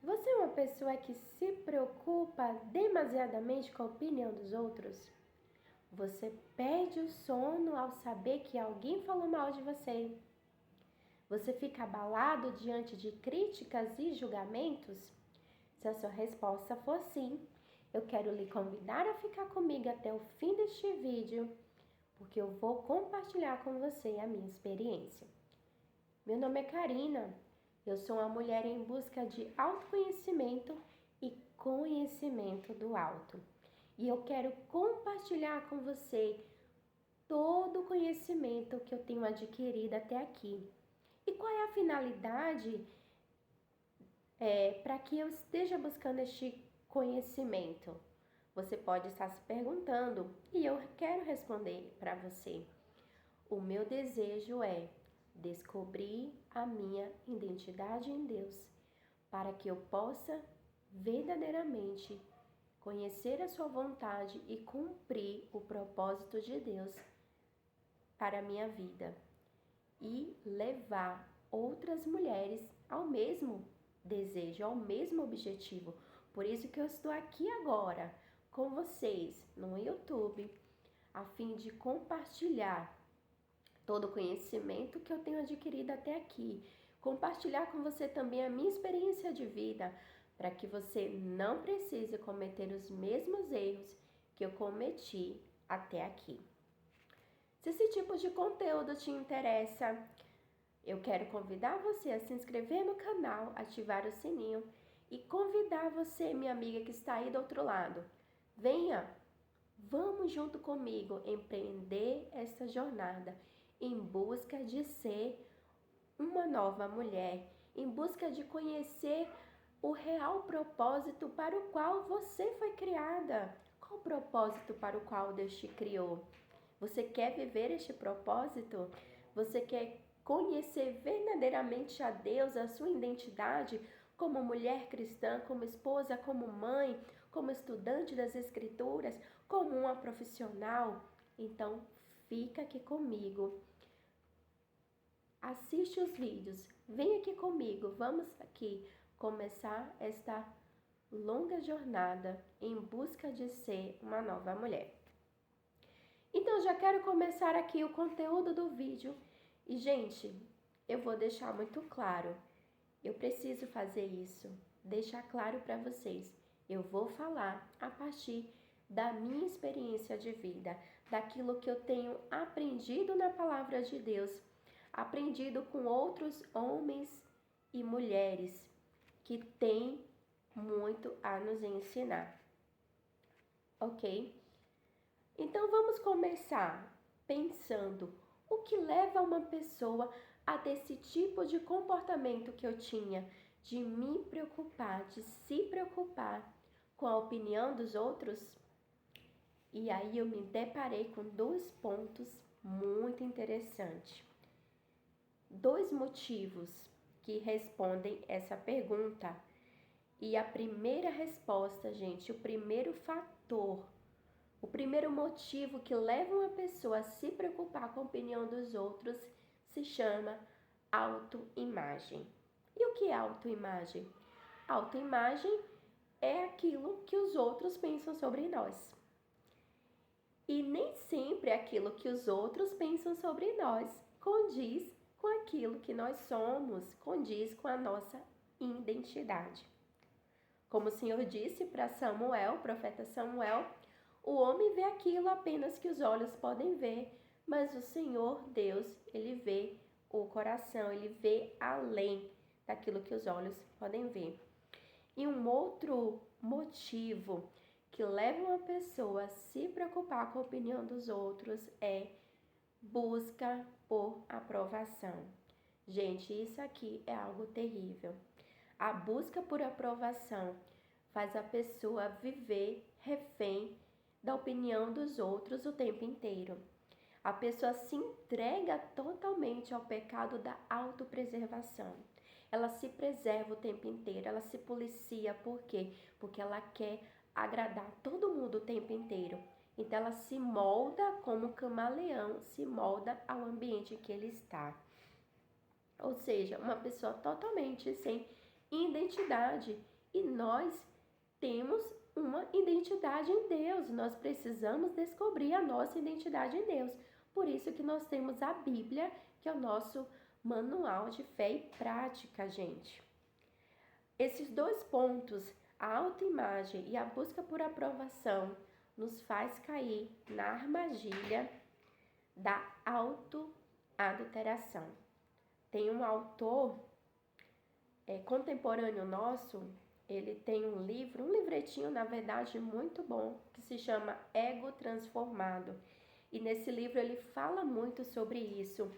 Você é uma pessoa que se preocupa demasiadamente com a opinião dos outros? Você perde o sono ao saber que alguém falou mal de você? Você fica abalado diante de críticas e julgamentos? Se a sua resposta for sim, eu quero lhe convidar a ficar comigo até o fim deste vídeo, porque eu vou compartilhar com você a minha experiência. Meu nome é Karina. Eu sou uma mulher em busca de autoconhecimento e conhecimento do alto. E eu quero compartilhar com você todo o conhecimento que eu tenho adquirido até aqui. E qual é a finalidade para que eu esteja buscando este conhecimento? Você pode estar se perguntando e eu quero responder para você. O meu desejo é descobrir a minha identidade em Deus, para que eu possa verdadeiramente conhecer a sua vontade e cumprir o propósito de Deus para a minha vida e levar outras mulheres ao mesmo desejo, ao mesmo objetivo. Por isso que eu estou aqui agora com vocês no YouTube, a fim de compartilhar todo o conhecimento que eu tenho adquirido até aqui. Compartilhar com você também a minha experiência de vida, para que você não precise cometer os mesmos erros que eu cometi até aqui. Se esse tipo de conteúdo te interessa, eu quero convidar você a se inscrever no canal, ativar o sininho e convidar você, minha amiga que está aí do outro lado. Venha, vamos junto comigo empreender essa jornada em busca de ser uma nova mulher, em busca de conhecer o real propósito para o qual você foi criada. Qual o propósito para o qual Deus te criou? Você quer viver este propósito? Você quer conhecer verdadeiramente a Deus, a sua identidade como mulher cristã, como esposa, como mãe, como estudante das Escrituras, como uma profissional? Então, fica aqui comigo. Assiste os vídeos, vem aqui comigo, vamos aqui começar esta longa jornada em busca de ser uma nova mulher. Então, já quero começar aqui o conteúdo do vídeo. E, gente, eu vou deixar muito claro. Eu preciso fazer isso, deixar claro para vocês. Eu vou falar a partir da minha experiência de vida, daquilo que eu tenho aprendido na palavra de Deus, aprendido com outros homens e mulheres que têm muito a nos ensinar. Ok? Então vamos começar pensando o que leva uma pessoa a ter esse tipo de comportamento que eu tinha, de me preocupar, de se preocupar com a opinião dos outros. E aí eu me deparei com dois pontos muito interessantes. Dois motivos que respondem essa pergunta. E a primeira resposta, gente, o primeiro fator, o primeiro motivo que leva uma pessoa a se preocupar com a opinião dos outros se chama autoimagem. E o que é autoimagem? Autoimagem é aquilo que os outros pensam sobre nós. E nem sempre aquilo que os outros pensam sobre nós condiz com aquilo que nós somos, condiz com a nossa identidade. Como o Senhor disse para Samuel, o profeta Samuel, o homem vê aquilo apenas que os olhos podem ver, mas o Senhor Deus, ele vê o coração, ele vê além daquilo que os olhos podem ver. E um outro motivo que leva uma pessoa a se preocupar com a opinião dos outros é busca por aprovação. Gente, isso aqui é algo terrível. A busca por aprovação faz a pessoa viver refém da opinião dos outros o tempo inteiro. A pessoa se entrega totalmente ao pecado da autopreservação. Ela se preserva o tempo inteiro, ela se policia. Por quê? Porque ela quer agradar todo mundo o tempo inteiro. Então ela se molda como um camaleão, se molda ao ambiente em que ele está. Ou seja, uma pessoa totalmente sem identidade e nós temos uma identidade em Deus. Nós precisamos descobrir a nossa identidade em Deus. Por isso que nós temos a Bíblia, que é o nosso manual de fé e prática, gente. Esses dois pontos, a autoimagem e a busca por aprovação, nos faz cair na armadilha da autoadulteração. Tem um autor contemporâneo nosso, ele tem um livro, um livretinho, na verdade, muito bom, que se chama Ego Transformado. E nesse livro ele fala muito sobre isso,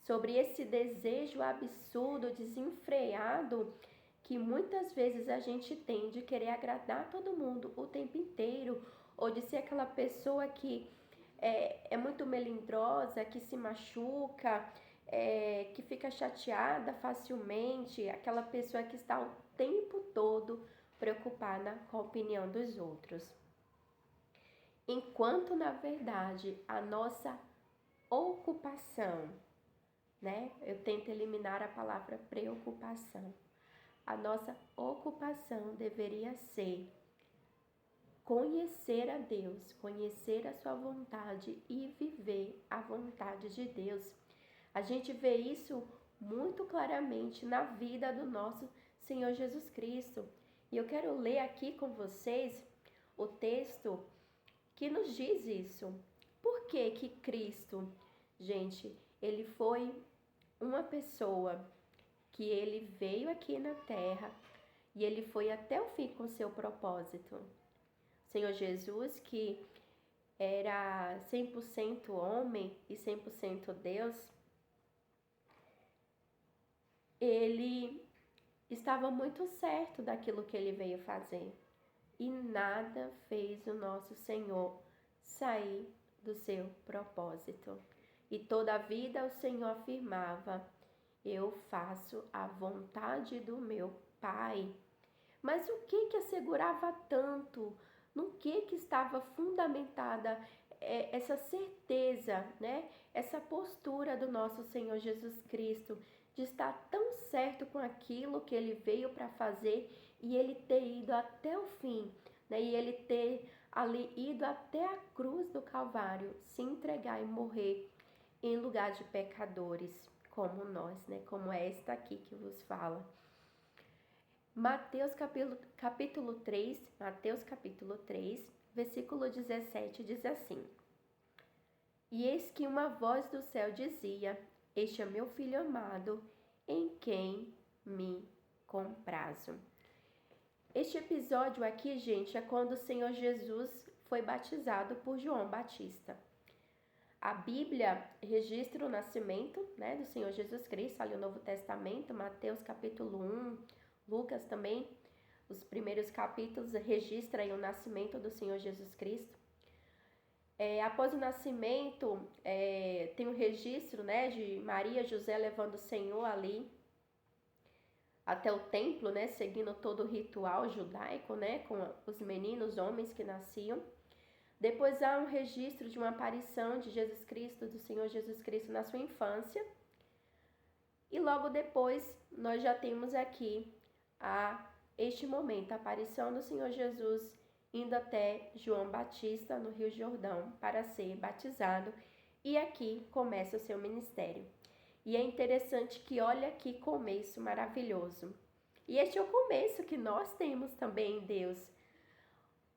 sobre esse desejo absurdo, desenfreado, que muitas vezes a gente tem de querer agradar todo mundo o tempo inteiro, ou de ser aquela pessoa que é muito melindrosa, que se machuca, que fica chateada facilmente, aquela pessoa que está o tempo todo preocupada com a opinião dos outros. Enquanto, na verdade, a nossa ocupação, né? Eu tento eliminar a palavra preocupação. A nossa ocupação deveria ser conhecer a Deus, conhecer a sua vontade e viver a vontade de Deus. A gente vê isso muito claramente na vida do nosso Senhor Jesus Cristo. E eu quero ler aqui com vocês o texto que nos diz isso. Por que Cristo, gente, ele foi uma pessoa que ele veio aqui na terra e ele foi até o fim com seu propósito. Senhor Jesus, que era 100% homem e 100% Deus, ele estava muito certo daquilo que ele veio fazer. E nada fez o nosso Senhor sair do seu propósito. E toda a vida o Senhor afirmava: eu faço a vontade do meu Pai. Mas o que assegurava tanto? No que estava fundamentada essa certeza, né? Essa postura do nosso Senhor Jesus Cristo de estar tão certo com aquilo que ele veio para fazer e ele ter ido até o fim, né? E ele ter ali ido até a cruz do Calvário, se entregar e morrer em lugar de pecadores como nós, né? Como esta aqui que vos fala. Mateus capítulo 3, versículo 17 diz assim: E eis que uma voz do céu dizia: Este é meu filho amado, em quem me comprazo. Este episódio aqui, gente, é quando o Senhor Jesus foi batizado por João Batista. A Bíblia registra o nascimento, né, do Senhor Jesus Cristo, ali no Novo Testamento, Mateus capítulo 1, Lucas também, os primeiros capítulos registram aí o nascimento do Senhor Jesus Cristo. Após o nascimento, tem um registro, né, de Maria e José levando o Senhor ali até o templo, né, seguindo todo o ritual judaico, né, com os meninos, homens que nasciam. Depois há um registro de uma aparição de Jesus Cristo, do Senhor Jesus Cristo na sua infância. E logo depois nós já temos aqui este momento, a aparição do Senhor Jesus indo até João Batista no Rio Jordão para ser batizado. E aqui começa o seu ministério. E é interessante que olha que começo maravilhoso. E este é o começo que nós temos também em Deus.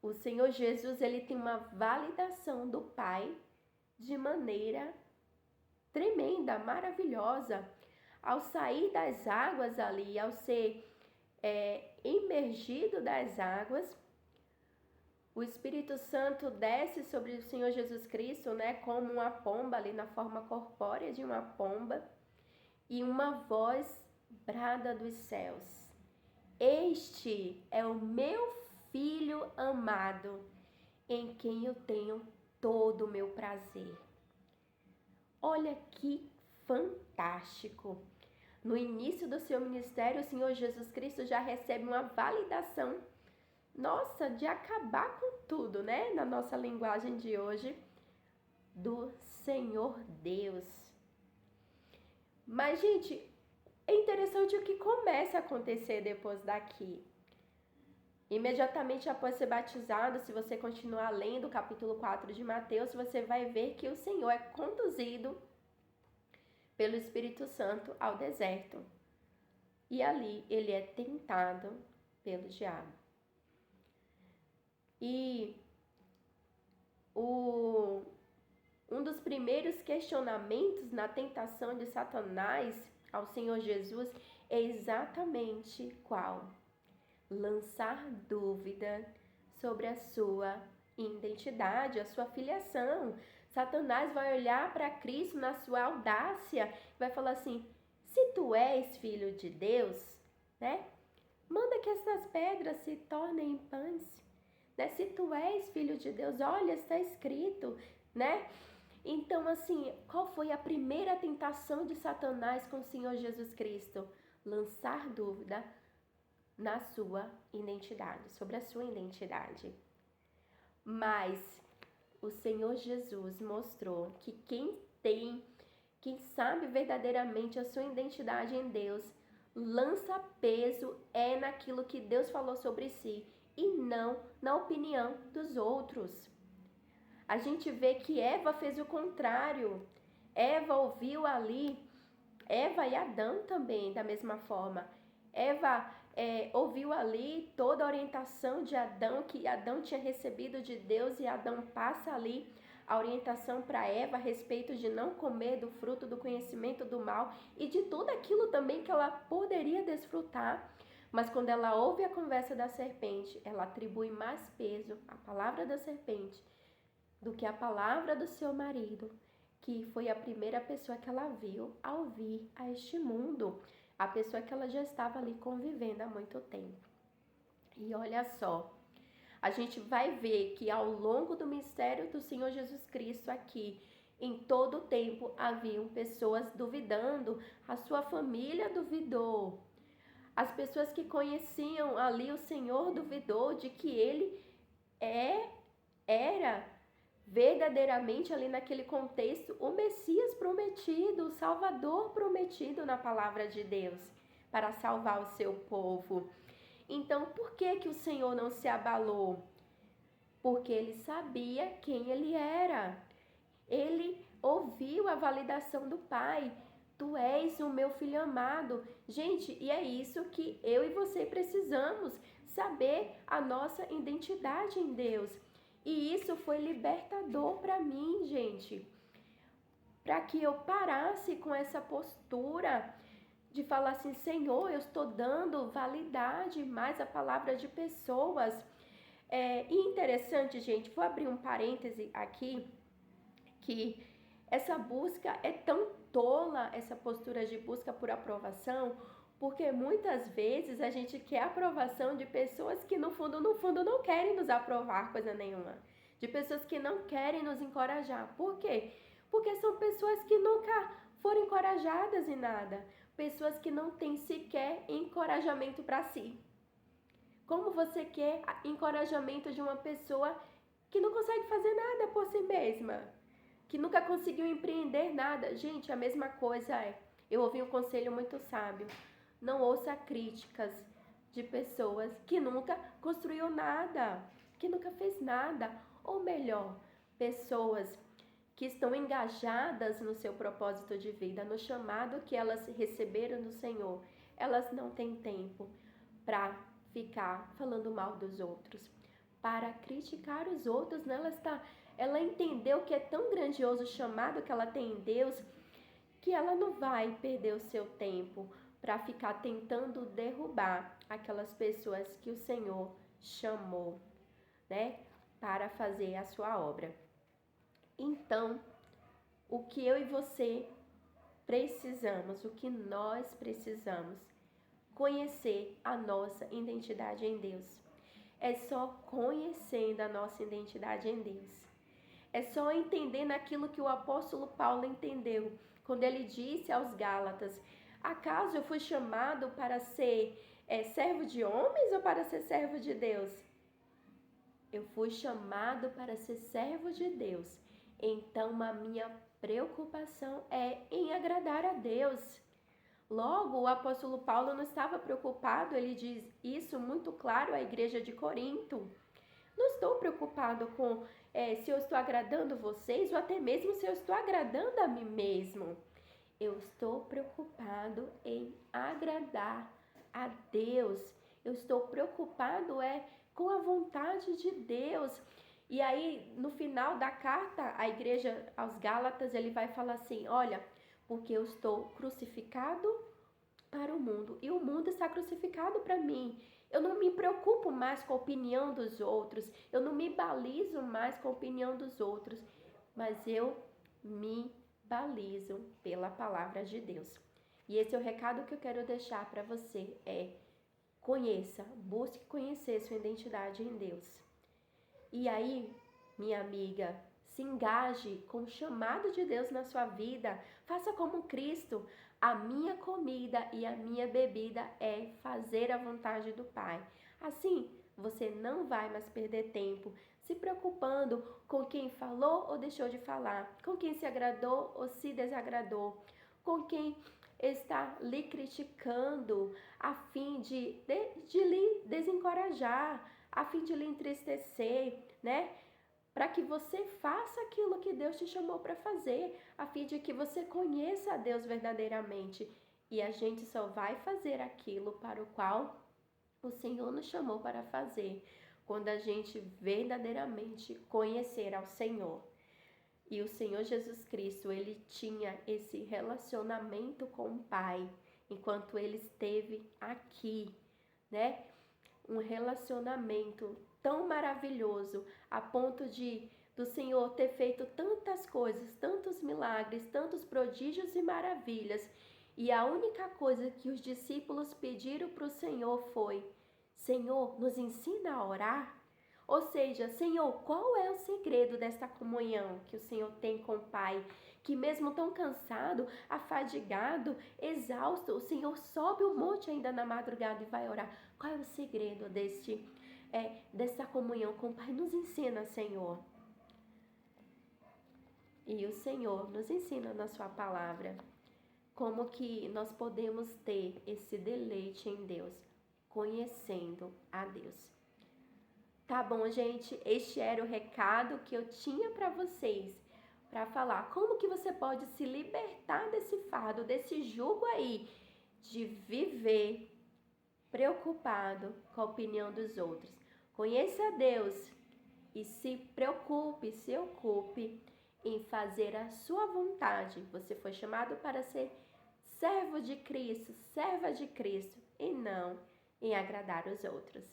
O Senhor Jesus, ele tem uma validação do Pai de maneira tremenda, maravilhosa. Ao sair das águas ali, ao ser imergido das águas, o Espírito Santo desce sobre o Senhor Jesus Cristo, né, como uma pomba ali na forma corpórea de uma pomba, e uma voz brada dos céus: Este é o meu Filho amado, em quem eu tenho todo o meu prazer. Olha que fantástico! No início do seu ministério, o Senhor Jesus Cristo já recebe uma validação, nossa, de acabar com tudo, né? Na nossa linguagem de hoje, do Senhor Deus. Mas, gente, é interessante o que começa a acontecer depois daqui. Imediatamente após ser batizado, se você continuar lendo o capítulo 4 de Mateus, você vai ver que o Senhor é conduzido pelo Espírito Santo ao deserto. E ali ele é tentado pelo diabo. E um dos primeiros questionamentos na tentação de Satanás ao Senhor Jesus é exatamente qual? Lançar dúvida sobre a sua identidade, a sua filiação. Satanás vai olhar para Cristo na sua audácia e vai falar assim: se tu és filho de Deus, né? Manda que essas pedras se tornem pães. Né? Se tu és filho de Deus, olha, está escrito, né? Então, assim, qual foi a primeira tentação de Satanás com o Senhor Jesus Cristo? Lançar dúvida na sua identidade, sobre a sua identidade. Mas o Senhor Jesus mostrou que quem sabe verdadeiramente a sua identidade em Deus, lança peso naquilo que Deus falou sobre si e não na opinião dos outros. A gente vê que Eva fez o contrário. Eva ouviu ali, Eva e Adão também, da mesma forma. Eva ouviu ali toda a orientação de Adão, que Adão tinha recebido de Deus, e Adão passa ali a orientação para Eva a respeito de não comer do fruto do conhecimento do mal e de tudo aquilo também que ela poderia desfrutar. Mas quando ela ouve a conversa da serpente, ela atribui mais peso à palavra da serpente do que a palavra do seu marido, que foi a primeira pessoa que ela viu ao vir a este mundo, a pessoa que ela já estava ali convivendo há muito tempo. E olha só, a gente vai ver que ao longo do mistério do Senhor Jesus Cristo aqui, em todo o tempo haviam pessoas duvidando, a sua família duvidou, as pessoas que conheciam ali o Senhor duvidou de que ele era verdadeiramente ali naquele contexto o Messias prometido, o Salvador prometido na palavra de Deus para salvar o seu povo. Então, por que o Senhor não se abalou? Porque ele sabia quem ele era. Ele ouviu a validação do Pai. Tu és o meu filho amado. Gente, e é isso que eu e você precisamos, saber a nossa identidade em Deus. E isso foi libertador para mim, gente. Para que eu parasse com essa postura de falar assim: Senhor, eu estou dando validade mais à palavra de pessoas. E interessante, gente, vou abrir um parêntese aqui, que essa busca é tão tola, essa postura de busca por aprovação, porque muitas vezes a gente quer a aprovação de pessoas que no fundo não querem nos aprovar coisa nenhuma. De pessoas que não querem nos encorajar. Por quê? Porque são pessoas que nunca foram encorajadas em nada. Pessoas que não têm sequer encorajamento para si. Como você quer encorajamento de uma pessoa que não consegue fazer nada por si mesma? Que nunca conseguiu empreender nada? Gente, a mesma coisa é. Eu ouvi um conselho muito sábio. Não ouça críticas de pessoas que nunca construiu nada, que nunca fez nada. Ou melhor, pessoas que estão engajadas no seu propósito de vida, no chamado que elas receberam do Senhor. Elas não têm tempo para ficar falando mal dos outros, para criticar os outros, né? Ela entendeu que é tão grandioso o chamado que ela tem em Deus, que ela não vai perder o seu tempo para ficar tentando derrubar aquelas pessoas que o Senhor chamou, né, para fazer a sua obra. Então, o que eu e você precisamos, o que nós precisamos, conhecer a nossa identidade em Deus. É só conhecendo a nossa identidade em Deus. É só entendendo aquilo que o apóstolo Paulo entendeu, quando ele disse aos Gálatas: acaso eu fui chamado para ser servo de homens ou para ser servo de Deus? Eu fui chamado para ser servo de Deus. Então a minha preocupação é em agradar a Deus. Logo, o apóstolo Paulo não estava preocupado, ele diz isso muito claro à igreja de Corinto. Não estou preocupado com se eu estou agradando vocês ou até mesmo se eu estou agradando a mim mesmo. Eu estou preocupado em agradar a Deus. Eu estou preocupado com a vontade de Deus. E aí, no final da carta, a igreja aos Gálatas, ele vai falar assim: olha, porque eu estou crucificado para o mundo e o mundo está crucificado para mim. Eu não me preocupo mais com a opinião dos outros, eu não me balizo mais com a opinião dos outros, mas eu me balizo pela palavra de Deus. E esse é o recado que eu quero deixar para você, conheça, busque conhecer sua identidade em Deus. E aí, minha amiga, se engaje com o chamado de Deus na sua vida. Faça como Cristo. A minha comida e a minha bebida é fazer a vontade do Pai. Assim, você não vai mais perder tempo se preocupando com quem falou ou deixou de falar, com quem se agradou ou se desagradou, com quem está lhe criticando a fim de lhe desencorajar, a fim de lhe entristecer, né? Para que você faça aquilo que Deus te chamou para fazer, a fim de que você conheça a Deus verdadeiramente. E a gente só vai fazer aquilo para o qual o Senhor nos chamou para fazer, quando a gente verdadeiramente conhecer ao Senhor. E o Senhor Jesus Cristo, ele tinha esse relacionamento com o Pai, enquanto ele esteve aqui, né? Um relacionamento tão maravilhoso, a ponto de do Senhor ter feito tantas coisas, tantos milagres, tantos prodígios e maravilhas. E a única coisa que os discípulos pediram para o Senhor foi: Senhor, nos ensina a orar. Ou seja, Senhor, qual é o segredo desta comunhão que o Senhor tem com o Pai? Que mesmo tão cansado, afadigado, exausto, o Senhor sobe o monte ainda na madrugada e vai orar. Qual é o segredo dessa comunhão com o Pai? Nos ensina, Senhor. E o Senhor nos ensina na sua palavra como que nós podemos ter esse deleite em Deus, conhecendo a Deus. Tá bom, gente? Este era o recado que eu tinha para vocês, para falar como que você pode se libertar desse fardo, desse jugo aí de viver preocupado com a opinião dos outros. Conheça a Deus e se preocupe, se ocupe em fazer a sua vontade. Você foi chamado para ser servo de Cristo, serva de Cristo, e não em agradar os outros.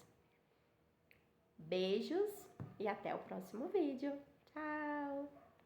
Beijos e até o próximo vídeo. Tchau!